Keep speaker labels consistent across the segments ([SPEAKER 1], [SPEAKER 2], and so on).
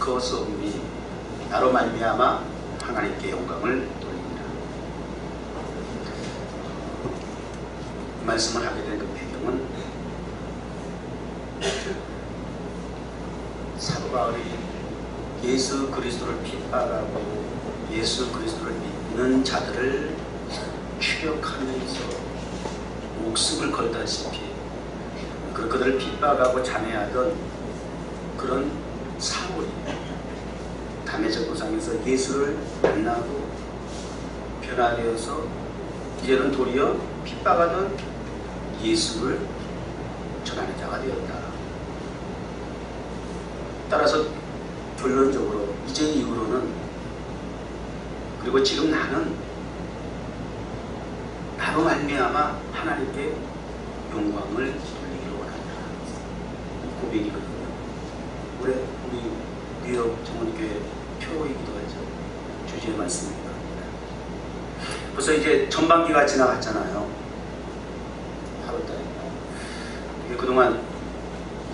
[SPEAKER 1] 일컬수 없니 나로 말미암아 하나님께 영광을 돌립니다. 이 말씀을 하게 된 그 배경은 사도 바울이 예수 그리스도를 핍박하고 예수 그리스도를 믿는 자들을 추격하면서 목숨을 걸다시피 그들을 핍박하고 잔해하던 그런 사울이 담에색 도상에서 예수를 만나고 변화되어서 이제는 도리어 핍박하던 예수를 전하는 자가 되었다. 따라서 결론적으로 이제 이후로는 그리고 지금 나는 나로 말미암아 하나님께 영광을 돌리기를 원한다. 이 고백이거든요. 올해 우리 뉴욕 정원교회 표이기도 하죠. 주제의 말씀입니다. 벌써 이제 전반기가 지나갔잖아요. 8월달에. 그동안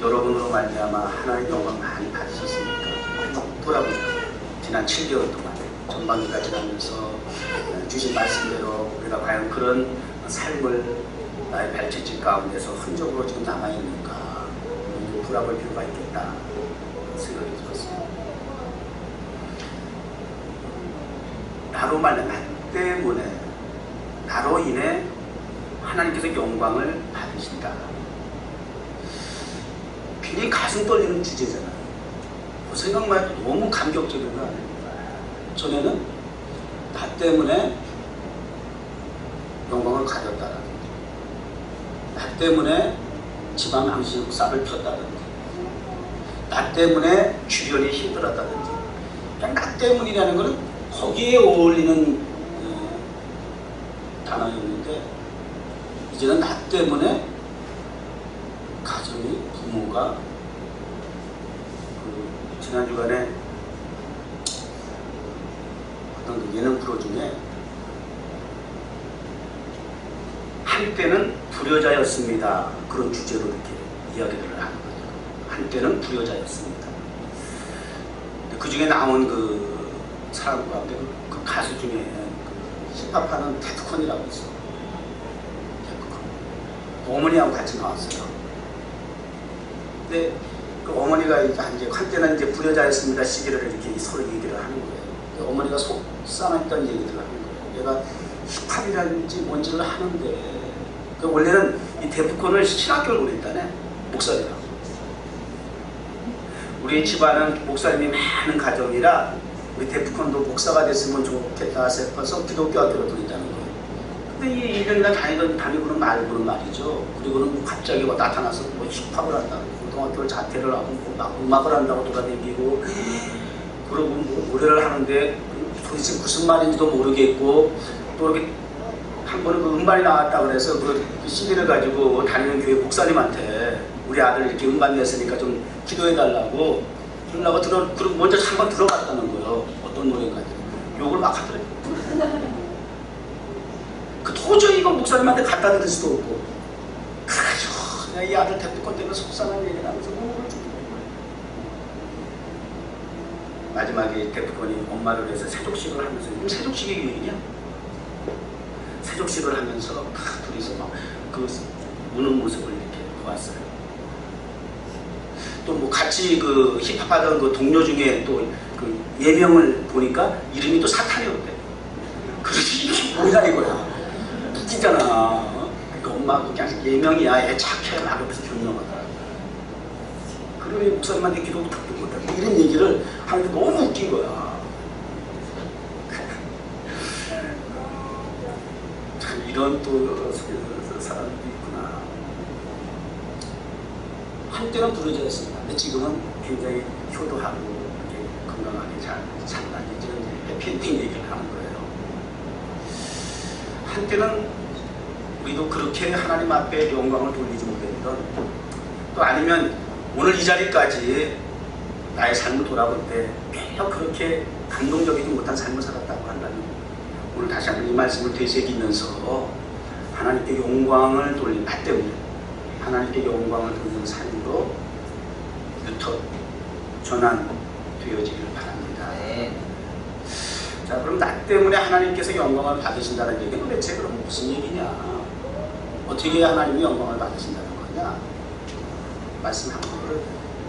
[SPEAKER 1] 여러분으로 말미암아 하나님의 영광 많이 받으셨습니까? 돌아보죠. 지난 7개월 동안 전반기가 지나면서 주신 말씀대로 우리가 과연 그런 삶을 나의 발자취 가운데서 흔적으로 지금 남아있는가 돌아볼 필요가 있겠다 생각이 들었습니다. 나로 말미암아 나 때문에 나로 인해 하나님께서 영광을 받으신다. 굉장히 가슴 떨리는 주제잖아요. 생각만 해도 너무 감격적인 거 아닙니까? 전에는 나 때문에 영광을 가졌다라든지 나 때문에 집안 망신으로 쌀을 폈다든지 나 때문에 주변이 힘들었다든지 그냥 나 때문이라는 것은 거기에 어울리는 단어였는데 이제는 나 때문에 가정이 부모가 지난 주간에 어떤 예능 프로 중에 한때는 불효자였습니다. 그런 주제로 이렇게 이야기들을 하는 거죠. 한때는 불효자였습니다. 그 중에 나온 그 사람 가운데 그 가수 중에 그 힙합하는 테드콘이라고 있어. 테드콘. 어머니하고 같이 나왔어요. 근데 그 어머니가 이제 한때는 이제 불효자였습니다 시기를 이렇게 서로 얘기를 하는 거예요. 어머니가 속상했던 얘기들을 하는 거예요. 얘가 힙합이라든지 뭔지를 하는데 그 원래는 이 데프콘을 신학교를 보냈다네. 목사님이라고. 우리 집안은 목사님이 많은 가정이라 우리 데프콘도 목사가 됐으면 좋겠다 싶어서 기독교 학교를 보냈다는 거예요. 근데 이 1년이나 다니고는 말고는 말이죠. 그리고는 갑자기 나타나서 뭐 힙합을 한다고 고등학교를 자퇴를 하고 막 음악을 한다고 돌아다니고 그러고 뭐 노래를 하는데 도대체 무슨 말인지도 모르겠고 또 이렇게 한 번은 그 음반이 나왔다 그래서 그 CD를 가지고 다니는 교회 목사님한테 우리 아들 이렇게 음반 냈으니까 좀 기도해달라고 그러려고 그리고 먼저 한번 들어봤다는 거예요. 어떤 노래인가 욕을 막 하더래요. 그 도저히 이거 목사님한테 갖다 드릴 수도 없고 그래가지고 내가 이 아들 데프콘 때문에 속상한 얘기를 하면서 목을 죽이는 거예요. 마지막에 데프콘이 엄마를 위해서 세족식을 하면서 이거 세족식이 유행이야? 세족식을 하면서 둘이서 막 그 우는 모습을 이렇게 보았어요. 또 뭐 같이 그 힙합하던 그 동료 중에 또 그 예명을 보니까 이름이 또 사탄이었대. 그러지 이게 뭐야 이거야. 웃기잖아. 그러니까 엄마가 그냥 예명이야. 얘 착해. 막 옆에서 존경하더라. 그러니 목사님한테 기도도 듣고 못하고 이런 얘기를 하는데 너무 웃긴 거야. 참 이런 또 사람도 있구나. 한때는 불효자였습니다. 근데 지금은 굉장히 효도하고 이렇게 건강하게 잘 산다. 이제 해피엔딩 얘기를 하는 거예요. 한때는 우리도 그렇게 하나님 앞에 영광을 돌리지 못했던 또 아니면 오늘 이 자리까지 나의 삶을 돌아볼 때 별로 그렇게 감동적이지 못한 삶을 살았다고 한다면 오늘 다시 한번 이 말씀을 되새기면서 하나님께 영광을 돌린 나 때문에 하나님께 영광을 돌리는 삶으로 유턴, 전환, 되어지기를 바랍니다.
[SPEAKER 2] 네.
[SPEAKER 1] 자, 그럼 나 때문에 하나님께서 영광을 받으신다는 얘기는 도대체 그럼 무슨 얘기냐? 어떻게 하나님이 영광을 받으신다는 거냐? 말씀 한 거를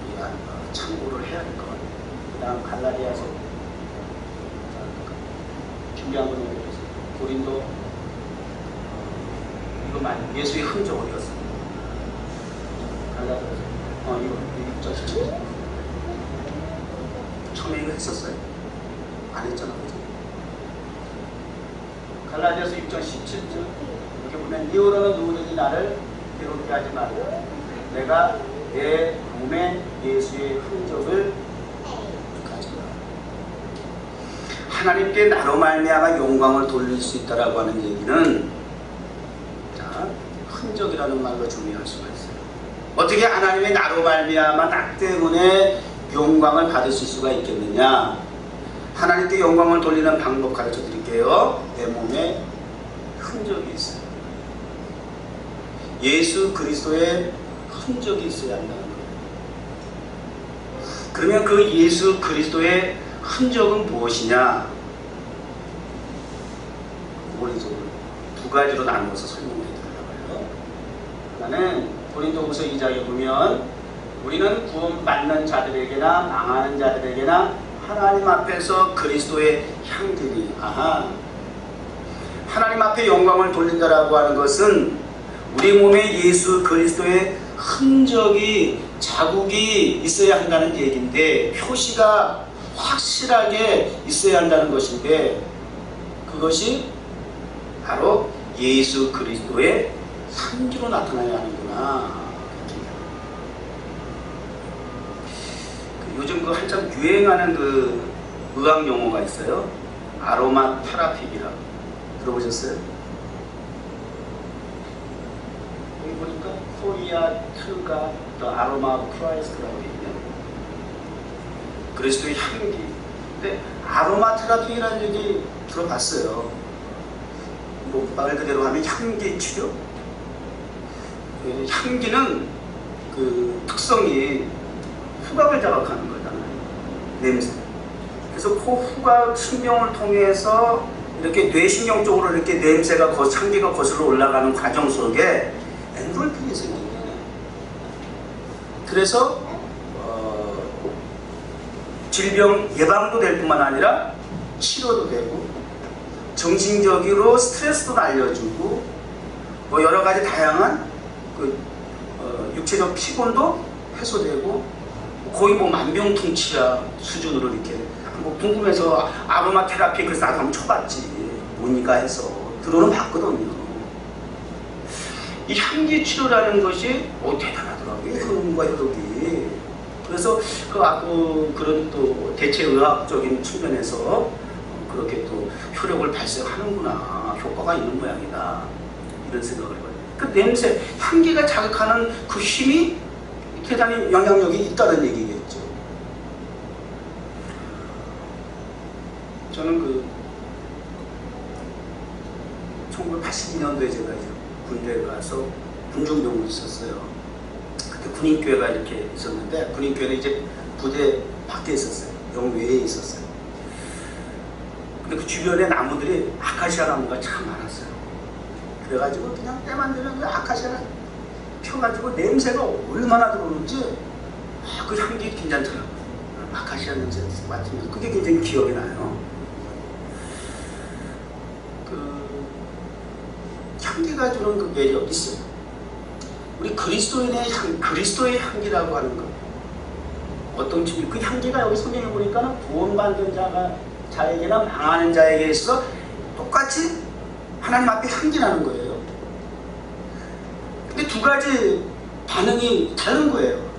[SPEAKER 1] 우리가 참고를 해야 될 것 같아요. 그 다음 갈라디아서 준비한 거 읽어주세요. 고린도 이거 말 예수의 흔적 어디였어? 갈라디아서 이거 6절 17절 처음에 이거 했었어요? 안 했잖아, 그죠? 갈라디아서 6장 17절 이렇게 보면 이후로는 누구든지 나를 괴롭게 하지 말라. 내가 내 몸에 예수의 흔적을 가지라. 하나님께 나로 말미암아 영광을 돌릴 수 있다라고 하는 얘기는 자, 흔적이라는 말로 정리할 수가 있어요. 어떻게 하나님의 나로 말미암아 나 때문에 영광을 받으실 수가 있겠느냐? 하나님께 영광을 돌리는 방법 가르쳐 드릴게요. 내 몸에 흔적이 있어요. 예수 그리스도의 흔적이 있어야 한다는 거예요. 그러면 그 예수 그리스도의 흔적은 무엇이냐? 원리적으로 두 가지로 나누어서 설명해 드리려고 해요. 하나는 고린도후서 2장에 보면 우리는 구원받는 자들에게나 망하는 자들에게나 하나님 앞에서 그리스도의 향기니 하나님 앞에 영광을 돌린다라고 하는 것은 우리 몸에 예수 그리스도의 흔적이 자국이 있어야 한다는 얘기인데 표시가 확실하게 있어야 한다는 것인데 그것이 바로 예수 그리스도의 향기로 나타나야 하는구나. 요즘 그 한참 유행하는 그 의학 용어가 있어요. 아로마 테라피라고 들어보셨어요? 여기 보니까 코리아 트가 더 아로마 크라이스트라고 있네요. 그리스도의 향기. 근데 아로마 테라피라는 얘기 들어봤어요. 뭐 말 그대로 하면 향기 치료. 향기는 그 특성이 후각을 자극하는 거잖아요. 냄새. 그래서 코 후각 신경을 통해서 이렇게 뇌신경 쪽으로 이렇게 냄새가 향기가 거슬러 올라가는 과정 속에 엔돌핀이 생깁니다. 그래서 질병 예방도 될 뿐만 아니라 치료도 되고 정신적으로 스트레스도 날려주고 뭐 여러 가지 다양한 그 육체적 피곤도 해소되고 거의 뭐 만병통치약 수준으로 이렇게 뭐 궁금해서 아로마 테라피 그래서 나도 한번 쳐봤지 뭐니까 해서 들어는 봤거든요. 이 향기 치료라는 것이 대단하더라고요. 효능과 효력이. 그래서 그런 또 대체 의학적인 측면에서 그렇게 또 효력을 발생하는구나, 효과가 있는 모양이다 이런 생각을 해요. 그 냄새, 향기가 자극하는 그 힘이 대단히 영향력이 있다는 얘기겠죠. 저는 1982년도에 제가 이제 군대에 가서 군중병원에 있었어요. 그때 군인교회가 이렇게 있었는데 군인교회는 이제 부대 밖에 있었어요. 영외에 있었어요. 근데 그 주변에 나무들이 아카시아 나무가 참 많았어요. 그래가지고 그냥 때만 되면 그 아카시아를 펴가지고 냄새가 얼마나 들어오는지 그 향기 괜찮더라고요. 아카시아 냄새 맡으면서 그게 굉장히 기억이 나요. 향기가 주는 그 매력이 있어요. 우리 그리스도의 향기라고 하는 것. 어떤 측면, 그 향기가 여기 성경에 보니까 구원받는 자에게나 망하는 자에게 있어 똑같이 하나님 앞에 향기 나는 거예요. 근데 두 가지 반응이 다른 거예요.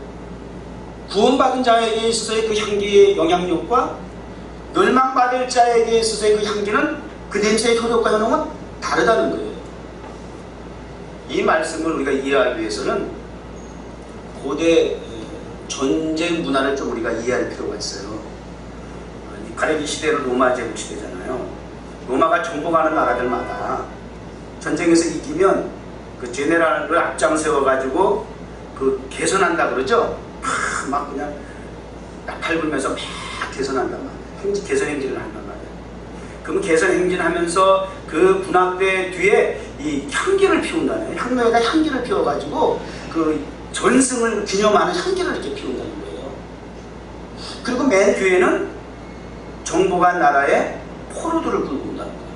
[SPEAKER 1] 구원받은 자에게 있어서의 그 향기의 영향력과 멸망받을 자에게 있어서의 그 향기는 그 냄새의 효력과 효능은 다르다는 거예요. 이 말씀을 우리가 이해하기 위해서는 고대 전쟁 문화를 좀 우리가 이해할 필요가 있어요. 가레기 시대는 로마 제국 시대잖아요. 로마가 정복하는 나라들마다 전쟁에서 이기면 그 제네랄을 앞장 세워가지고 그 개선한다 그러죠. 막 그냥 나팔 불면서 막 개선한단 말이에요. 개선 행진을 한단 말이에요. 그럼 개선 행진하면서 그 분학대 뒤에 이 향기를 피운다네. 향로에다 향기를 피워가지고 그 전승을 기념하는 향기를 이렇게 피운다는 거예요. 그리고 맨 뒤에는 정복한 나라의 포로들을 끌고 온다는 거예요.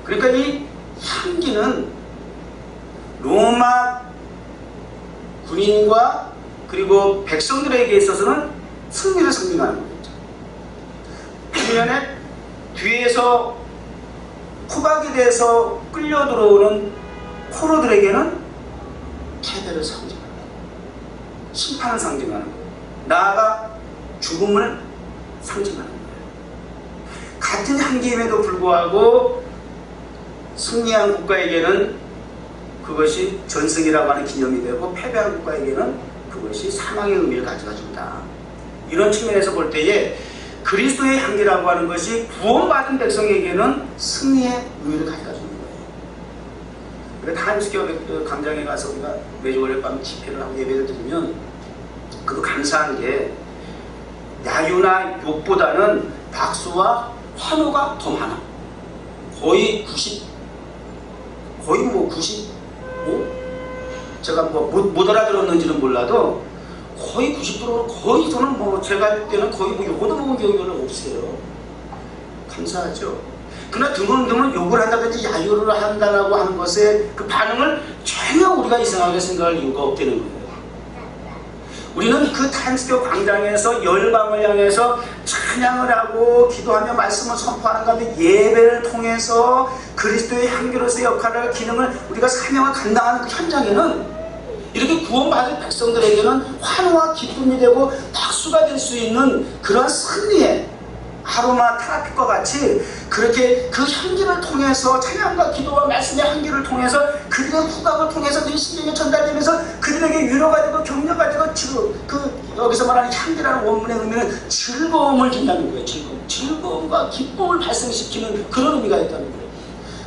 [SPEAKER 1] 그러니까 이 향기는 로마 군인과 그리고 백성들에게 있어서는 승리를 상징하는 거겠죠. 반면에 뒤에서 포박이 돼서 끌려 들어오는 포로들에게는 패배를 상징하는 거예요. 심판을 상징하는 거예요. 나아가 죽음을 상징하는 거예요. 같은 향기임에도 불구하고 승리한 국가에게는 그것이 전승이라고 하는 기념이 되고 패배한 국가에게는 그것이 사망의 의미를 가져다 준다. 이런 측면에서 볼 때에 그리스도의 향기라고 하는 것이 구원받은 백성에게는 승리의 의미를 가져다 주는 거예요. 그러니까 타임스퀘어 광장에 가서 우리가 매주 월요일 밤 집회를 하고 예배를 드리면 그도 감사한 게 야유나 욕보다는 박수와 환호가 더 많아. 거의 95? 제가 못 알아들었는지는 몰라도 거의 90%로 거의 저는 제가 할 때는 거의 욕도 먹은 기억이 별로 없어요. 감사하죠. 그러나 드문드문 욕을 한다든지 야유를 한다라고 하는 것에 그 반응을 전혀 우리가 이상하게 생각할 이유가 없다는 거예요. 우리는 그 타임스퀘어 광장에서 열방을 향해서 찬양을 하고 기도하며 말씀을 선포하는 가운데 예배를 통해서 그리스도의 향기로서의 역할을 기능을 우리가 사명을 감당하는 그 현장에는 이렇게 구원받은 백성들에게는 환호와 기쁨이 되고 박수가 될 수 있는 그런 승리의 아로마 테라피과 같이 그렇게 그 향기를 통해서 찬양과 기도와 말씀의 향기를 통해서 그들의 후각을 통해서 그 심령이 전달되면서 그들에게 위로가 되고 격려가 되고 여기서 말하는 향기라는 원문의 의미는 즐거움을 준다는 거예요. 즐거움과 기쁨을 발생시키는 그런 의미가 있다는 거예요.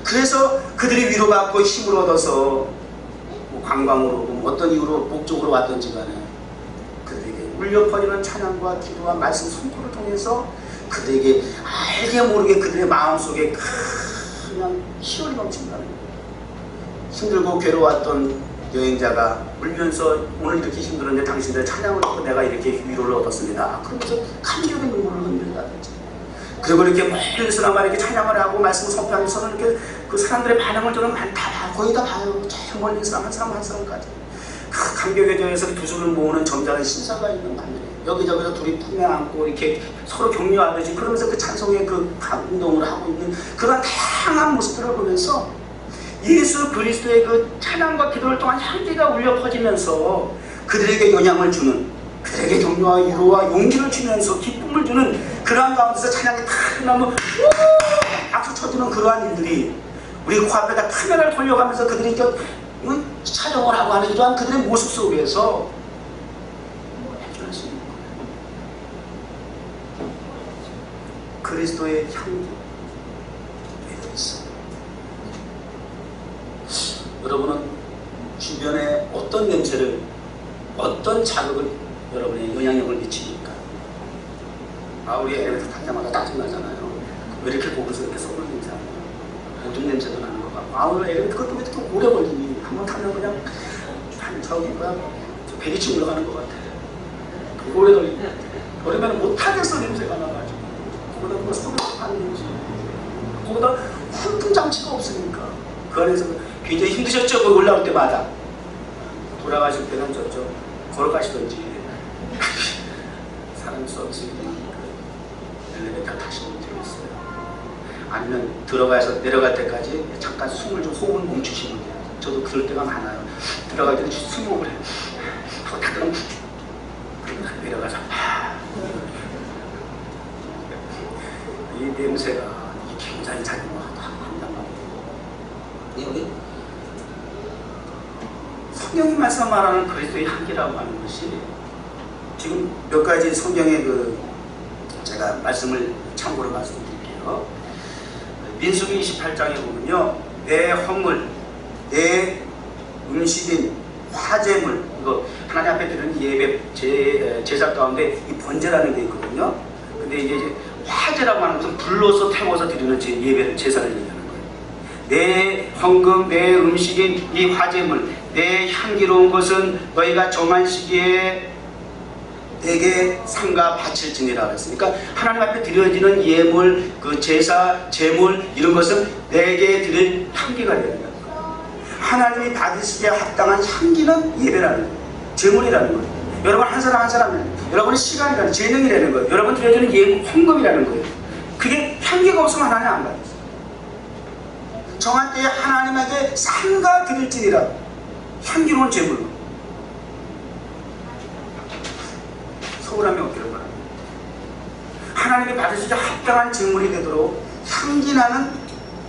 [SPEAKER 1] 그래서 그들이 위로받고 힘을 얻어서 관광으로 어떤 이유로 목적으로 왔던지 간에 그들에게 울려 퍼지는 찬양과 기도와 말씀 선포를 통해서 그들에게 알게 모르게 그들의 마음속에 그냥 희열이 넘친다는 거예요. 힘들고 괴로웠던 여행자가 울면서 오늘 이렇게 힘들었는데 당신들 찬양을 하고 내가 이렇게 위로를 얻었습니다. 그러면서 감격의 눈물을 흘린다든지 그리고 이렇게 멀리서나마 이렇게 찬양을 하고 말씀을 선포하면서는 이렇게 그 사람들의 반응을 저는 다 거의 다 봐요. 저 멀리서 한 사람 한 사람까지 그 감격에 대해서 두 손을 모으는 점잖은 신사가 있는 반면에 여기저기서 둘이 품에 안고 이렇게 서로 격려하듯이 그러면서 그 찬송의 그 감동을 하고 있는 그런 다양한 모습들을 보면서 예수 그리스도의 그 찬양과 기도를 통한 향기가 울려 퍼지면서 그들에게 영향을 주는 그들에게 격려와 위로와 용기를 주면서 기쁨을 주는 그러한 가운데서 찬양이 탁 나면 박수 쳐주는 그러한 일들이 우리 코앞에다 카메라를 돌려가면서 그들이 촬영을 하고 하는 이러한 그들의 모습 속에서 발견할 수 있는 거예요. 그리스도의 향기 매력 있어요. 여러분은 주변에 어떤 냄새를 어떤 자극을 여러분의 영향력을 미칩니까? 우리 엘리베이터 탈 때마다 짜증나잖아요. 왜 이렇게 거기서 이렇게 썩는 냄새 나요? 오줌 냄새도 나는 거 같고 오늘 엘리베이터 그것도 왜 이렇게 오래 걸리니? 한번 타면 그냥 저기 저 베리치 올라가는 것 같아. 오래 걸리는 것 같아. 그러면 못 타겠어 냄새가 나가지고 거기다 뭐 소리도 하는 냄새 거기다 훈풍 장치가 없으니까 그 안에서 굉장히 힘드셨죠? 거기 올라올 때마다 돌아가실 때는 저쪽 걸어가시던지 사람 서비스 엘리베이터 타시면 되겠어요. 아니면 들어가서 내려갈 때까지 잠깐 숨을 좀 호흡을 멈추시면 돼요. 저도 그럴 때가 많아요. 들어갈 때는 숨호흡을 해요. 하고 다 그럼 내려가서 이 냄새가 굉장히 작용하고 한단 말이에요. 우리 성경이 말씀 말하는 그리스도의 향기라고 하는 것이 지금 몇 가지 성경의 제가 말씀을 참고로 말씀드릴게요. 민수기 28장에 보면요, 내 허물, 내 음식인 화재물, 이거 하나님 앞에 드리는 예배, 제사 가운데 이 번제라는 게 있거든요. 근데 이제 화제라고 하는 것은 불로서 태워서 드리는 예배를, 제사를 얘기하는 거예요. 내 헌금, 내 음식인 이 화제물, 내 향기로운 것은 너희가 정한 시기에 내게 상가 바칠지니라 그랬으니까 하나님 앞에 드려지는 예물, 그 제사, 제물 이런 것은 내게 드릴 향기가 되는 거예요. 하나님이 받으시기에 합당한 향기는 예배라는 거예요. 제물이라는 거예요. 여러분 한 사람 한 사람, 여러분의 시간이라는, 재능이라는 거예요. 여러분 드려지는 예물, 헌금이라는 거예요. 그게 향기가 없으면 하나님 안 받으세요. 정한 때에 하나님에게 상가 드릴지니라, 향기로운 제물로. 소홀함이 없기를 바랍니다. 하나님이 받으시기 합당한 제물이 되도록 향기 나는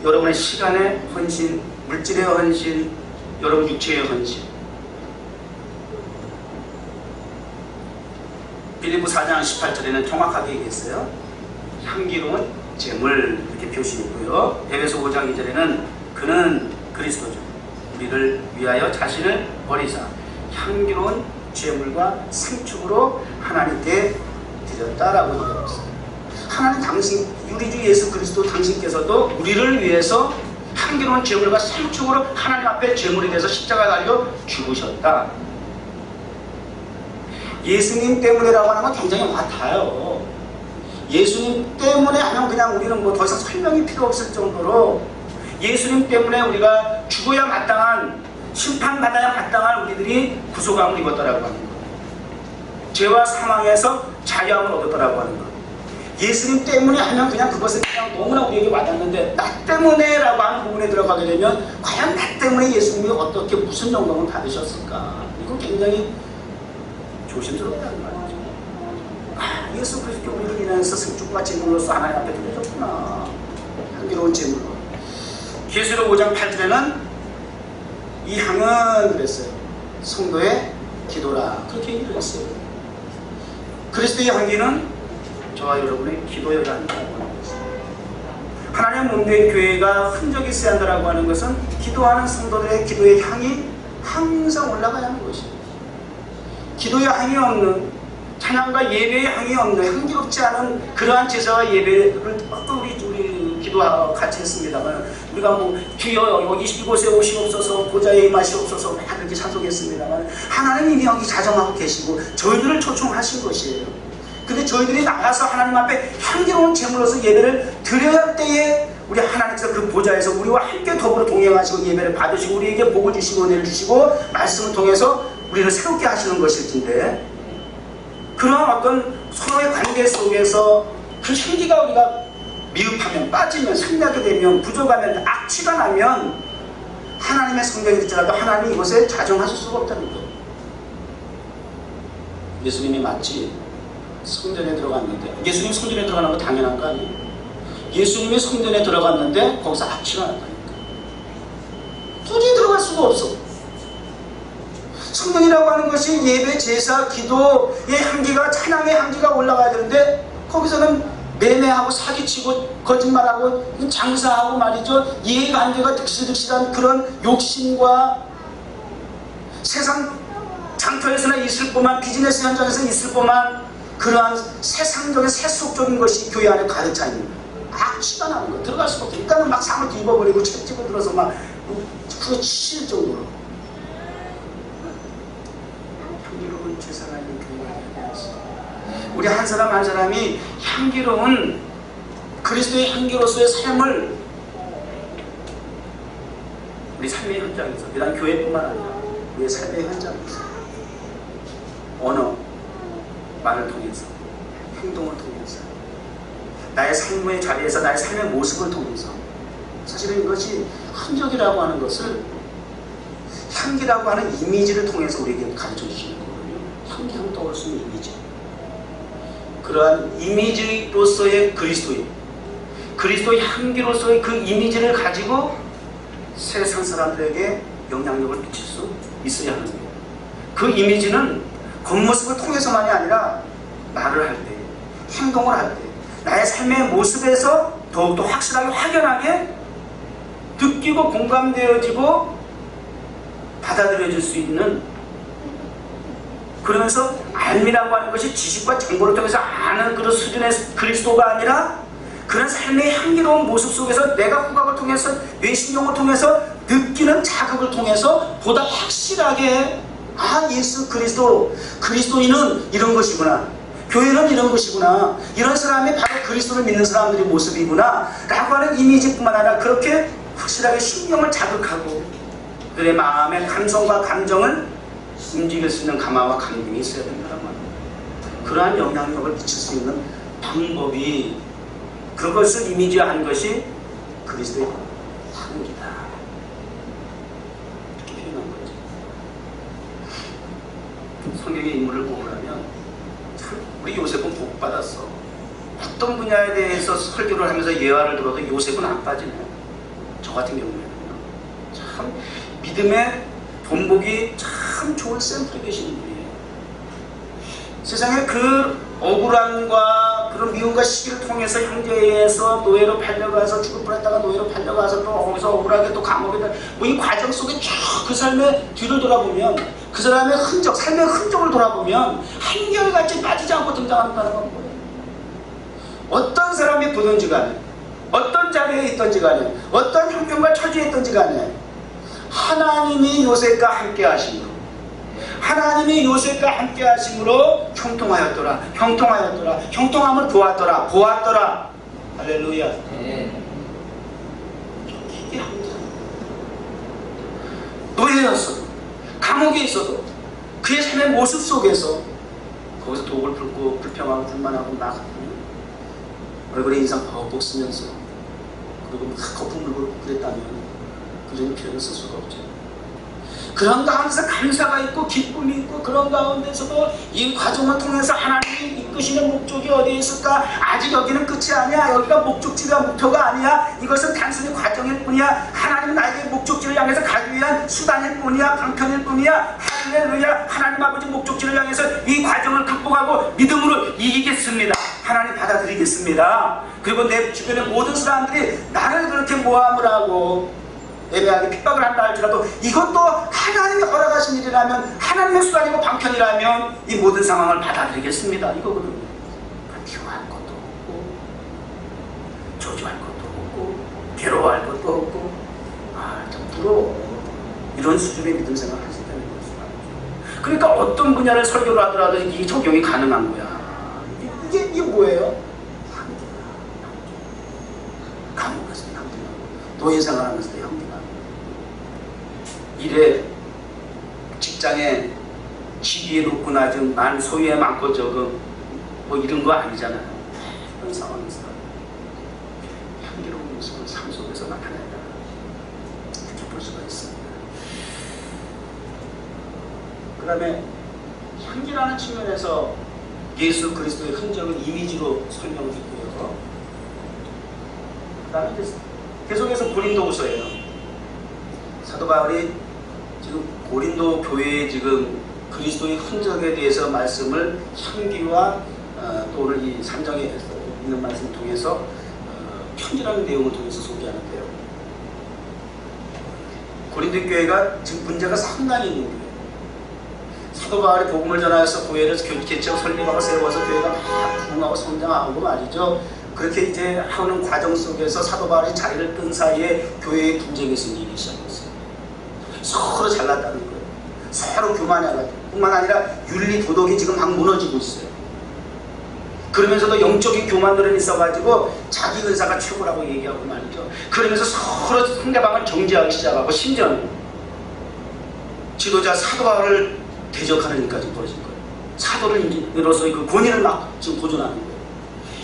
[SPEAKER 1] 여러분의 시간의 헌신, 물질의 헌신, 여러분 육체의 헌신. 빌립보 4장 18절에는 정확하게 얘기했어요. 향기로운 제물 이렇게 표시했고요. 에베소 5장 2절에는 그는 그리스도죠. 우리를 위하여 자신을 버리사 향기로운 제물과 생축으로 하나님께 드렸다라고 얘기했어요. 하나님 당신, 우리 주 예수 그리스도 당신께서도 우리를 위해서 향기로운 제물과 생축으로 하나님 앞에 제물이 돼서 십자가 달려 죽으셨다. 예수님 때문에라고 하는 건 굉장히 와닿아요. 예수님 때문에 하면 그냥 우리는 뭐 더 이상 설명이 필요 없을 정도로 예수님 때문에 우리가 죽어야 마땅한, 심판받아야 마땅한 우리들이 구속함을 입었다라고 하는 것, 죄와 사망에서 자유함을 얻었다라고 하는 것. 예수님 때문에 하면 그냥 그것은 그냥 너무나 우리에게 와닿는데, 나 때문에라고 하는 부분에 들어가게 되면 과연 나 때문에 예수님이 어떻게 무슨 영광을 받으셨을까? 이거 굉장히 조심스럽다는 말이죠. 아, 예수 그리스도 우리를 인해서 승축과 제물로서 하나님 앞에 드려졌구나. 향기로운 제물로. 계시록 5장 8절에는 이 향은 그랬어요. 성도의 기도라. 그렇게 얘기를 했어요. 그리스도의 향기는 저와 여러분의 기도의 향기라고 하는 것입니다. 하나님 몸된 교회가 흔적이 있어야 한다라고 하는 것은 기도하는 성도들의 기도의 향이 항상 올라가야 하는 것입니다. 기도의 향이 없는, 찬양과 예배의 향이 없는, 향기롭지 않은 그러한 제사와 예배를 또 우리 기도하고 같이 했습니다만, 우리가 뭐 주여 여기 이곳에 오시옵소서, 보좌에 임하시옵소서 막 그렇게 찬송했습니다만, 하나님 이미 여기 자정하고 계시고 저희들을 초청하신 것이에요. 근데 저희들이 나가서 하나님 앞에 향기로운 제물로서 예배를 드려야 할 때에 우리 하나님께서 그 보좌에서 우리와 함께 더불어 동행하시고 예배를 받으시고 우리에게 복을 주시고 은혜를 주시고 말씀을 통해서 우리를 새롭게 하시는 것일 텐데, 그러한 어떤 서로의 관계 속에서 그 향기가 우리가 미흡하면, 빠지면, 상하게 되면, 부족하면, 악취가 나면 하나님의 성령이 될지라도 하나님이 이것에 자정하실 수가 없다는 거예요. 예수님이 마치 성전에 들어갔는데, 예수님 성전에 들어가는 거 당연한 거 아니에요? 예수님이 성전에 들어갔는데 거기서 악취가 났다니까. 도저히 들어갈 수가 없어. 성전이라고 하는 것이 예배, 제사, 기도의 향기가, 찬양의 향기가 올라가야 되는데 거기서는 매매하고 사기치고 거짓말하고 장사하고 말이죠. 이해관계가 득실득실한 그런 욕심과 세상 장터에서나 있을 법만, 비즈니스 현장에서 있을 법만 그러한 세상적인 세속적인 것이 교회 안에 가득 차 있는 거예요. 악취가 나는 거예요. 들어갈 수가 없어요. 일단은 막 상을 뒤집어버리고 책 집어 들어서 막 그거 치실 정도로. 향기로운 제사가 있는 교회가 되었어요. 우리 한 사람 한 사람이 향기로운 그리스도의 향기로서의 삶을 우리 삶의 현장에서, 비단 교회뿐만 아니라 우리의 삶의 현장에서 언어, 말을 통해서, 행동을 통해서, 나의 삶의 자리에서, 나의 삶의 모습을 통해서, 사실은 이것이 흔적이라고 하는 것을 향기라고 하는 이미지를 통해서 우리에게 가르쳐 주시는 거거든요. 향기하면 떠올 수 있는 이미지. 그러한 이미지로서의 그리스도의 향기로서의 그 이미지를 가지고 세상 사람들에게 영향력을 미칠 수 있어야 하는 거예요. 그 이미지는 겉모습을 통해서만이 아니라 말을 할 때, 행동을 할 때, 나의 삶의 모습에서 더욱더 확실하게, 확연하게 느끼고 공감되어지고 받아들여질 수 있는 그러면서 알미라고 하는 것이 지식과 정보를 통해서 아는 그런 수준의 그리스도가 아니라 그런 삶의 향기로운 모습 속에서 내가 후각을 통해서 뇌신경을 통해서 느끼는 자극을 통해서 보다 확실하게 예수 그리스도, 그리스도인은 이런 것이구나, 교회는 이런 것이구나, 이런 사람이 바로 그리스도를 믿는 사람들의 모습이구나 라고 하는 이미지뿐만 아니라 그렇게 확실하게 신경을 자극하고 그들의 마음의 감성과 감정을 움직일 수 있는 감화와 감동이 있어야 된다는 말입니다. 그러한 영향력을 미칠 수 있는 방법이, 그것을 이미지화한 것이 그리스도의 향기다, 이렇게 표현한 거죠. 성경의 인물을 보면 우리 요셉은 복 받았어. 어떤 분야에 대해서 설교를 하면서 예화를 들어도 요셉은 안 빠지네요. 저 같은 경우에는요. 참 믿음의 본보기 참 좋은 샘플이 되시는 분이에요. 세상에 그 억울함과 그런 미움과 시기를 통해서 형제에서 노예로 팔려가서 죽을 뻔했다가 노예로 팔려가서 또 거기서 억울하게 또 감옥에 뭐 이 과정 속에 쭉 그 삶의 뒤를 돌아보면 그 사람의 흔적, 삶의 흔적을 돌아보면 한결같이 빠지지 않고 등장한다는 건 뭐예요? 어떤 사람이 보든지 간에, 어떤 자리에 있든지 간에, 어떤 형편과 처지에 있든지 간에 하나님이 요셉과 함께 하심으로, 하나님이 요셉과 함께 하심으로 형통하였더라, 형통하였더라, 형통함을 보았더라. 할렐루야. 네. 이게 함께 노예였어도, 감옥에 있어도 그의 삶의 모습 속에서 거기서 독을 풀고 불평하고 불만하고 막 얼굴에 인상 버벅 쓰면서 그리고 막 거품 물고 그랬다면 그런 표현을 쓸 수가 없죠. 그런 가운데서 감사가 있고 기쁨이 있고 그런 가운데서도 이 과정을 통해서 하나님이 이끄시는 목적이 어디에 있을까? 아직 여기는 끝이 아니야. 여기가 목적지가 목표가 아니야. 이것은 단순히 과정일 뿐이야. 하나님은 나에게 목적지를 향해서 가기 위한 수단일 뿐이야. 방편일 뿐이야. 할렐루야. 하나님 아버지 목적지를 향해서 이 과정을 극복하고 믿음으로 이기겠습니다. 하나님 받아들이겠습니다. 그리고 내 주변의 모든 사람들이 나를 그렇게 모함을 하고 애매하게 핍박을 한다 할지라도 이것도 하나님이 허락하신 일이라면, 하나님의 수단이고 방편이라면 이 모든 상황을 받아들이겠습니다. 이거거든요. 비호할 것도 없고 조조할 것도 없고 괴로워할 것도 없고 좀 부러워. 이런 수준의 믿음 생활을 할 수 있다는 거죠. 그러니까 어떤 분야를 설교를 하더라도 이게 적용이 가능한 거야. 이게 뭐예요? 감옥에서 향기가, 노예 생활하면서도 향기가, 일에 직장에 직위에 높고 낮은 만 소유에 많고 적은 뭐 이런 거 아니잖아요. 그런 상황에서 향기로운 모습을 삶 속에서 나타내다 이렇게 볼 수가 있습니다. 그 다음에 향기라는 측면에서 예수 그리스도의 흔적을 이미지로 설명을 했고요. 그 다음에 계속해서 고린도후서예요. 사도 바울이 지금 고린도 교회에 지금 그리스도의 흔적에 대해서 말씀을 향기와 또 오늘 이 3장에 있는 말씀을 통해서 편지라는 내용을 통해서 소개하는데요. 고린도 교회가 지금 문제가 상당히 있는 거예요. 사도 바울이 복음을 전하여서 교회를 개척 설립하고 세워서 교회가 막 부흥하고 성장하고 말이죠. 그렇게 이제 하는 과정 속에서 사도 바울이 자리를 뜬 사이에 교회의 분쟁이 생기기 시작했어요. 서로 잘났다는 거예요. 서로 교만해가지고 뿐만 아니라 윤리 도덕이 지금 막 무너지고 있어요. 그러면서도 영적인 교만들은 있어가지고 자기 은사가 최고라고 얘기하고 말이죠. 그러면서 서로 상대방을 정죄하기 시작하고 심지어는 지도자 사도 바울을 대적하는 일까지 벌어진 거예요. 사도로서 그 권위를 막 지금 보존하는 거예요.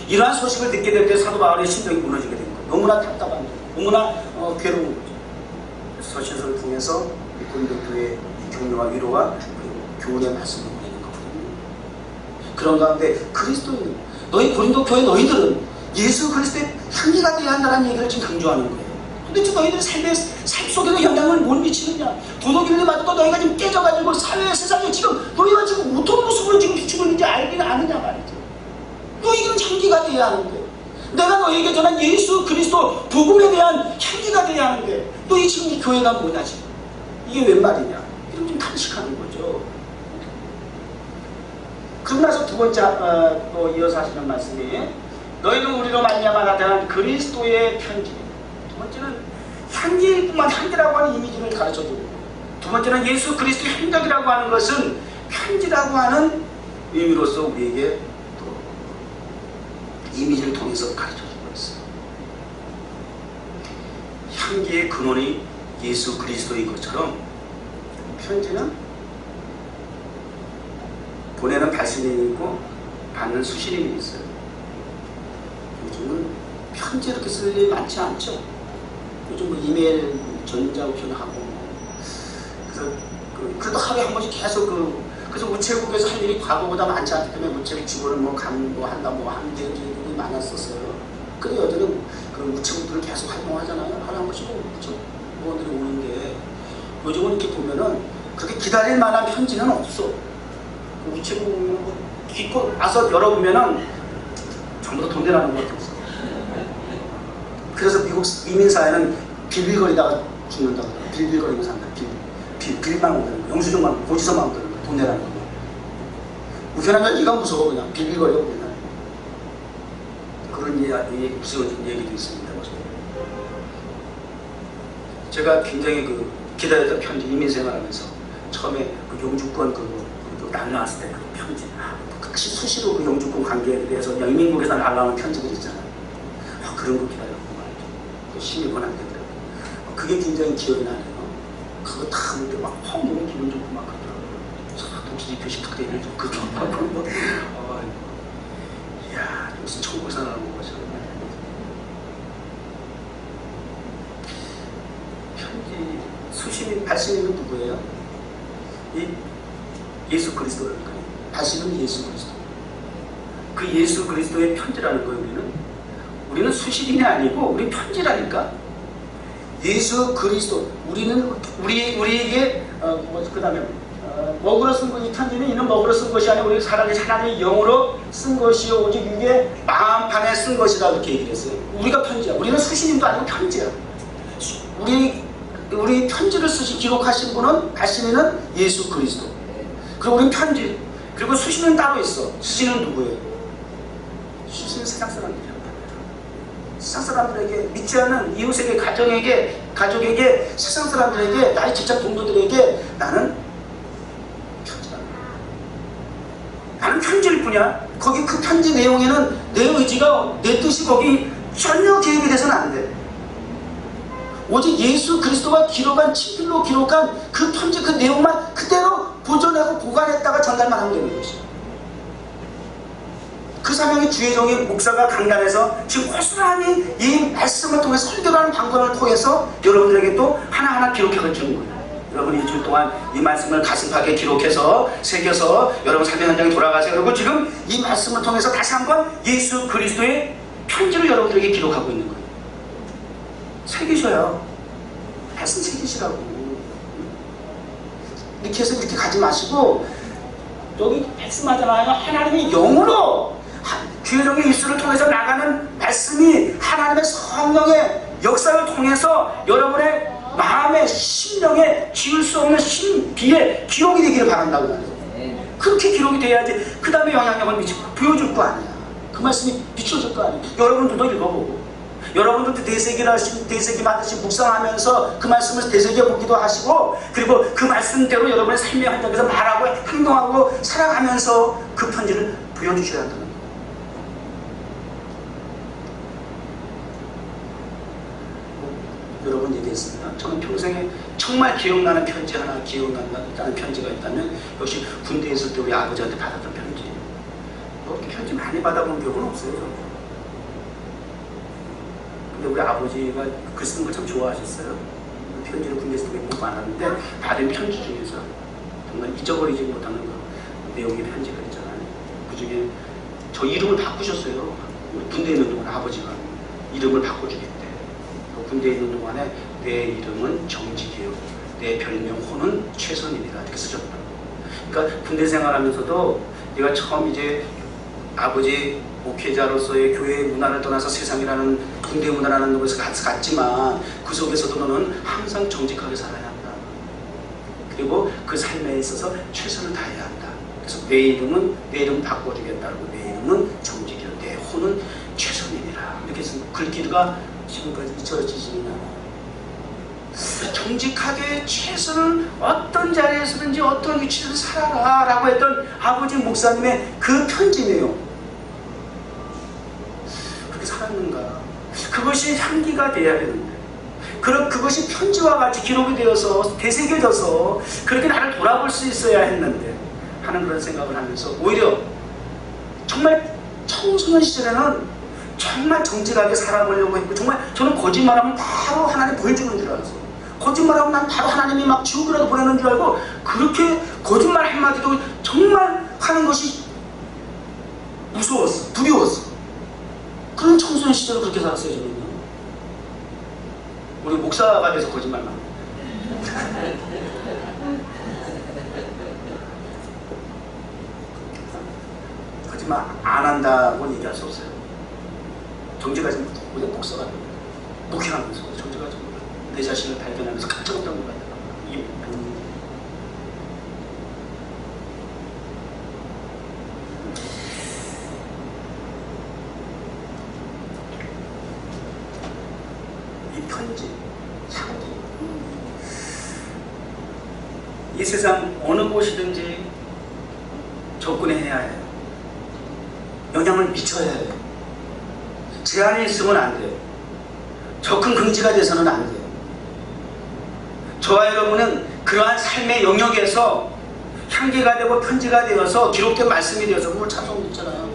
[SPEAKER 1] 이러한 소식을 듣게 될 때 사도 바울의 심정이 무너지게 된 거예요. 너무나 답답한 거예요. 너무나 괴로운 거죠. 서신서를 통해서 고린도 교회의 격려와 위로와 교훈의 말씀을 보내는 거거든요. 그런 가운데 그리스도인, 너희 고린도 교회 너희들은 예수 그리스도의 향기가 되어야 한다는 얘기를 지금 강조하는 거예요. 근데 지금 너희들의 삶 속에도 영향을 못 미치느냐? 도덕인을 맞고 너희가 지금 깨져가지고 사회 세상에 지금 너희가 지금 어떤 모습으로 지금 비추고 있는지 알기는 아느냐 말이죠. 너희는 향기가 되어야 하는데, 내가 너희에게 전한 예수 그리스도 복음에 대한 향기가 되어야 하는데 너희 지금 이 교회가 뭐냐 지금? 이게 웬 말이냐? 이런 좀 탄식하는 거죠. 그러고 나서 두 번째 또 이어서 하시는 말씀이 너희는 우리로 말미암아 나타난 그리스도의 편지. 두 번째는 향기뿐만 향기라고 하는 이미지를 가르쳐주고, 두 번째는 예수 그리스도의 행적이라고 하는 것은 편지라고 하는 의미로서 우리에게 또 이미지를 통해서 가르쳐주고 있어요. 향기의 근원이 예수 그리스도인 것처럼 편지는 보내는 발신인이 있고 받는 수신인이 있어요. 요즘은 편지 이렇게 쓸 일이 많지 않죠. 요즘 뭐 이메일 전자우편하고 그래서 그래도 하루에 한 번씩 계속 그래서 우체국에서 할 일이 과거보다 많지 않기 때문에 우체국 직원을 뭐 한다 뭐 하는 일이 많았었어요. 근데 여전히 그 우체국들을 계속 활동하잖아요. 하루에 한 번씩 우체국원들이 오는데 요즘은 이렇게 보면은 그렇게 기다릴 만한 편지는 없어. 우체국 기껏 와서 열어보면은 전부 다 돈 내라는 것도 없어. 그래서 미국 이민사회는 빌빌거리다가 죽는다고 그래요. 빌빌거리고 산다. 빌만 오는 거, 영수증만, 고지서만 오는 거, 돈 내라는 거. 우편하면 이가 무서워 그냥 빌빌거려 그냥. 그런 무서워진 얘기도 있습니다. 제가 굉장히 기다렸던 편지, 이민생활하면서 처음에 영주권 날라왔을 때 그 편지, 같이 수시로 그 영주권 관계에 대해서 영민국에서 날라오는 편지들 있잖아요. 그런 거 기다렸고 말이죠. 그 심의권 안 되더라고요. 그게 굉장히 기억이 나네요. 그거 다 하는데 막 너무 기분 좋고 막 그러더라고요. 독수리 표시 탁 되는 그거 막 그런 거. 이야, 무슨 천국에서 나오는 거죠. 편지 수신인, 발신인은 누구예요? 예수 그리스도라니까요. 발신은 예수 그리스도. 그 예수 그리스도의 편지라는 거예요. 우리는 수신인이 아니고 우리 편지라니까. 예수 그리스도. 우리는 우리에게 그다음에 먹으러 쓴 이 편지는 이는 먹으러 쓴 것이 아니고 우리 하나님의 영으로 쓴 것이요 오직 이게 마음판에 쓴 것이다 이렇게 얘기를 했어요. 우리가 편지야. 우리는 수신인도 아니고 편지야. 우리 편지를 기록하신 분은 발신인은 예수 그리스도. 그리고 우리는 편지. 그리고 수신은 따로 있어. 수신은 누구예요? 수신은 세상 사람들이란 말이에요. 세상 사람들에게, 믿지 않는 이웃에게, 가족에게, 세상 사람들에게, 나의 직장 동료들에게 나는 편지다. 나는 편지일 뿐이야. 거기 그 편지 내용에는 내 의지가, 내 뜻이 거기 전혀 개입이 돼서는 안 돼. 오직 예수 그리스도가 친필로 기록한 그 편지 그 내용만 그대로 보존하고 보관했다가 전달만 하면 되는 것이죠. 그 사명이 주혜정의 목사가 강단에서 지금 고스란히 이 말씀을 통해서 설교하는 방법을 통해서 여러분들에게 또 하나하나 기록해 주는 거예요. 여러분 일주일 동안 이 말씀을 가슴팍에 기록해서 새겨서 여러분 삶의 현장에 돌아가세요. 그리고 지금 이 말씀을 통해서 다시 한번 예수 그리스도의 편지를 여러분들에게 기록하고 있는 거예요. 새기셔요. 말씀 새기시라고. 이렇게 해서 이렇게 가지 마시고, 여기 말씀하잖아요. 하나님의 영으로 주혜정의 입술을 통해서 나가는 말씀이 하나님의 성령의 역사를 통해서 여러분의 마음의 심령에 지울 수 없는 신비에 기록이 되기를 바란다고 말해요. 그렇게 기록이 돼야지 그 다음에 영향력을 보여줄 거 아니야. 그 말씀이 비춰줄 거 아니야. 여러분들도 읽어보고 여러분들도 대세기 받으신 묵상하면서 그 말씀을 되새겨보기도 하시고, 그리고 그 말씀대로 여러분의 삶의 현장에서 말하고 행동하고 살아가면서 그 편지를 보여주셔야 한다는 거예요. 여러 번 얘기했습니다. 저는 평생에 정말 기억나는 편지 하나, 기억나는 편지가 있다면 역시 군대에 있을 때 우리 아버지한테 받았던 편지. 편지 많이 받아본 기억은 없어요. 우리 아버지가 글 쓰는 걸 참 좋아하셨어요. 편지를 군대에서 몇 번 많았는데 받은 편지 중에서 정말 잊어버리지 못하는 그 내용의 편지가 있잖아요. 그 중에 저 이름을 바꾸셨어요. 우리 군대에 있는 동안 아버지가 이름을 바꿔주겠대. 군대에 있는 동안에 내 이름은 정직이요, 내 별명 호는 최선이니라 이렇게 쓰셨더라고요. 그러니까 군대 생활하면서도 내가 처음 이제 아버지 목회자로서의 교회의 문화를 떠나서 세상이라는 군대 문화라는 곳에 갔지만 그 속에서도 너는 항상 정직하게 살아야 한다. 그리고 그 삶에 있어서 최선을 다해야 한다. 그래서 내 이름 바꿔주겠다고, 내 이름은 정직이라, 내 혼은 최선이니라. 이렇게 해서 글귀가 지금까지 잊혀지지 않아요. 정직하게 최선을 어떤 자리에서든지 어떤 위치에서 살아라 라고 했던 아버지 목사님의 그 편지 내용, 그렇게 살았는가? 그것이 향기가 돼야 되는데, 그것이 편지와 같이 기록이 되어서 되새겨져서 그렇게 나를 돌아볼 수 있어야 했는데 하는 그런 생각을 하면서, 오히려 정말 청소년 시절에는 정말 정직하게 살아보려고 했고, 정말 저는 거짓말하면 바로 하나님 보여주는 줄 알았어요. 거짓말하면 난 바로 하나님이 막 지옥이라도 보내는 줄 알고, 그렇게 거짓말 한마디도 정말 하는 것이 무서웠어, 두려웠어. 그런 청소년 시절을 그렇게 살았어요. 저는요. 우리 목사가 돼서 거짓말만. 거짓말 안 한다고 얘기할 수 없어요. 정직하지 못해. 우리가 목사가 됩니다. 목회하면서 정직하지 못해. 내 자신을 발견하면서 가짜없다는 것 같아요. 이 편지, 향기, 이 세상 어느 곳이든지 접근해야 해요. 영향을 미쳐야 해요. 제한이 있으면 안 돼요. 접근 금지가 돼서는 안 돼요. 저와 여러분은 그러한 삶의 영역에서 향기가 되고 편지가 되어서 기록된 말씀이 되어서, 그걸 찬송 있잖아요.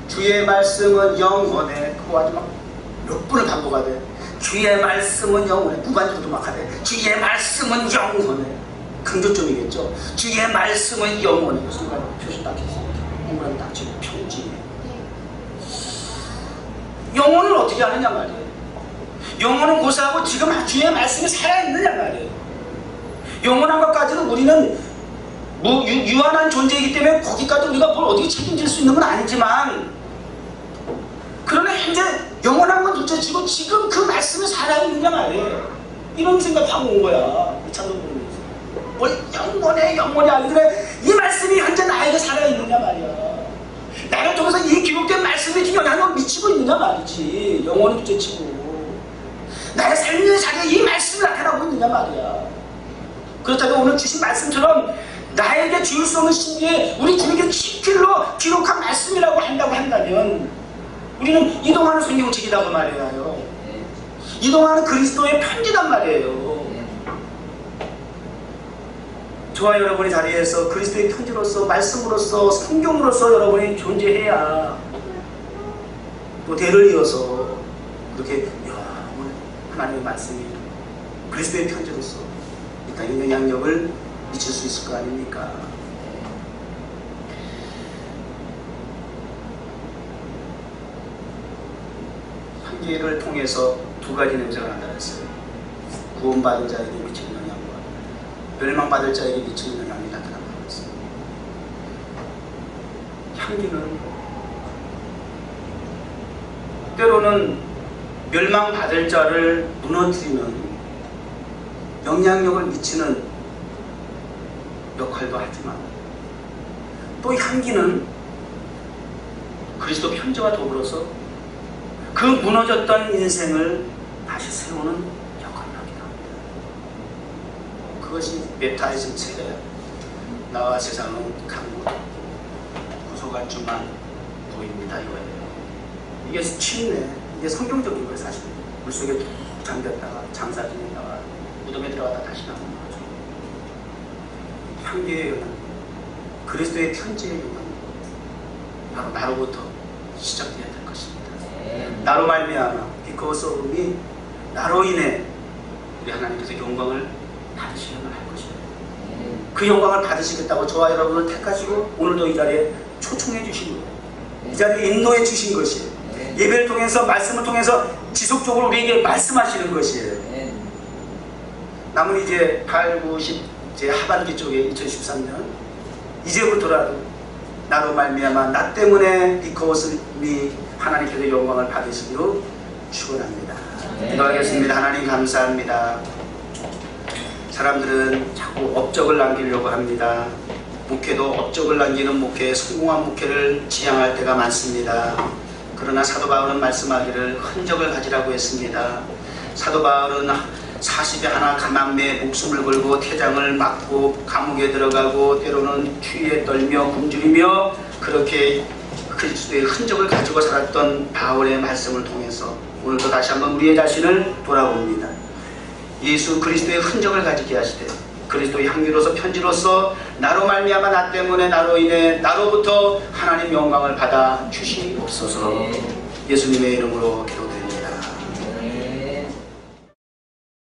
[SPEAKER 1] 주의 말씀은 영원해. 그거 아주 막 몇 분을 반복하대. 주의 말씀은 영원해. 무관중도 막 하대. 주의 말씀은 영원해. 강조점이겠죠. 주의 말씀은 영원해. 그 순간 표시 딱 했어요. 동그라미 딱 치고 편지. 영혼을 어떻게 하느냐 말이에요. 영혼은 고사하고 지금 주의 말씀이 살아있느냐 말이에요. 영원한 것까지는 우리는 유한한 존재이기 때문에 거기까지 우리가 뭘 어떻게 책임질 수 있는 건 아니지만, 그러나 현재 영원한 건 둘째치고 지금 그 말씀이 살아있느냐 말이에요. 이런 생각하고 온 거야. 이 찬송 부르면서. 뭘 영원해 하기를, 이 말씀이 현재 나에게 살아있느냐 말이야. 나를 통해서 이 기록된 말씀이 영향을 미치고 있느냐 말이지. 영원히 둘째치고 나의 삶의 자리에 이 말씀이 나타나고 있느냐 말이야. 그렇다면 오늘 주신 말씀처럼 나에게 지울 수 없는 신비에 우리 주님께 친필로 기록한 말씀이라고 한다고 한다면, 우리는 이동하는 성경책이라고 말해요. 이동하는 그리스도의 편지단 말이에요. 저와 여러분의 자리에서 그리스도의 편지로서, 말씀으로서, 성경으로서 여러분이 존재해야 또 대를 이어서 그렇게 오늘 하나님의 말씀이 그리스도의 편지로서 이 땅에 영향력을 미칠 수 있을 거 아닙니까? 향기를 통해서 두 가지 냄새가 난다 했어요. 구원받은 자에게 미치는 영향과 멸망받을 자에게 미치는 영향이 나타난다고 했어요. 향기는 때로는 멸망받을 자를 무너뜨리는 영향력을 미치는 역할도 하지만, 또 향기는 그리스도 편지와 더불어서 그 무너졌던 인생을 다시 세우는 역할을 하기도 합니다. 그것이 메타이즘 세례야. 나와 세상은 강구 구속할 줄만 보입니다 이거예요. 이게 치유네. 이게 성경적인 거예요. 사실 물속에 툭 잠겼다가 장사 지내다가 무덤에 들어가다 다시 나오는 거죠. 향기의 영향, 그리스도의 편지의 영향, 바로 나로부터 시작되어야 될 것입니다. 나로 말미암아, because of me, 나로 인해 우리 하나님께서 영광을 받으시려고 할 것이에요. 그 영광을 받으시겠다고 저와 여러분을 택하시고 오늘도 이 자리에 초청해 주신 거예요. 이 자리에 인도해 주신 것이에요. 예배를 통해서, 말씀을 통해서 지속적으로 우리에게 말씀하시는 것이에요. 남은 이제 8, 9, 10 제 하반기 쪽에 2013년 이제부터라도 나로 말미암아, 나 때문에 because me, 하나님께서 영광을 받으시기로 축원합니다. 기도하겠습니다. 하나님 감사합니다. 사람들은 자꾸 업적을 남기려고 합니다. 목회도 업적을 남기는 목회, 성공한 목회를 지향할 때가 많습니다. 그러나 사도 바울은 말씀하기를 흔적을 가지라고 했습니다. 사도 바울은 40에 하나 가만매에 목숨을 걸고 태장을 맞고 감옥에 들어가고 때로는 추위에 떨며 굶주리며 그렇게 그리스도의 흔적을 가지고 살았던 바울의 말씀을 통해서 오늘도 다시 한번 우리의 자신을 돌아봅니다. 예수 그리스도의 흔적을 가지게 하시되 그리스도의 향기로서 편지로서 나로 말미암아 나 때문에 나로 인해 나로부터 하나님 영광을 받아 주시옵소서. 예수님의 이름으로 기도합니다.